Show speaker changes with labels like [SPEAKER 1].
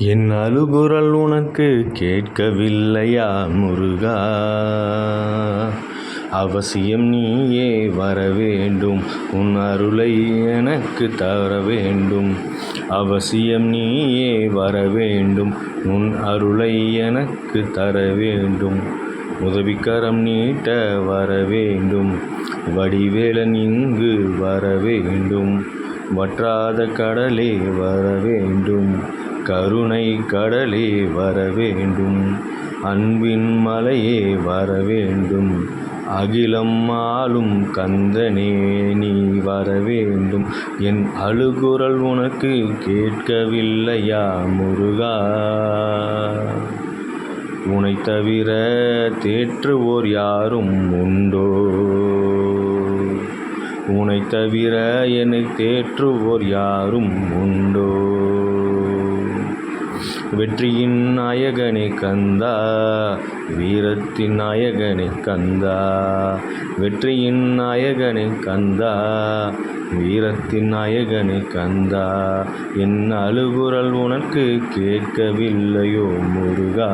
[SPEAKER 1] என் அழுகுரல் உனக்கு கேட்கவில்லையா முருகா? அவசியம் நீயே வரவேண்டும், உன் அருளை எனக்கு தர வேண்டும். அவசியம் நீயே வரவேண்டும், உன் அருளை எனக்கு தர வேண்டும். உதவிக்கரம் நீட்ட வரவேண்டும், வடிவேலன் இங்கு வரவேண்டும். வற்றாத கடலே வரவேண்டும், கருணை கடலே வரவேண்டும். அன்பின் மலையே வரவேண்டும், அகிலம் ஆளும் கந்தனே நீ வரவேண்டும். என் அழுகுரல் உனக்கு கேட்கவில்லையா முருகா? உனை தவிர தேற்றுவோர் யாரும் உண்டோ? உனை தவிர என்னை தேற்றுவோர் யாரும் உண்டோ? வெற்றியின் நாயகனே கந்தா, வீரத்தின் நாயகனே கந்தா. வெற்றியின் நாயகனே கந்தா, வீரத்தின் நாயகனே கந்தா. என் அழுகுரல் உனக்கு கேட்கவில்லையோ முருகா?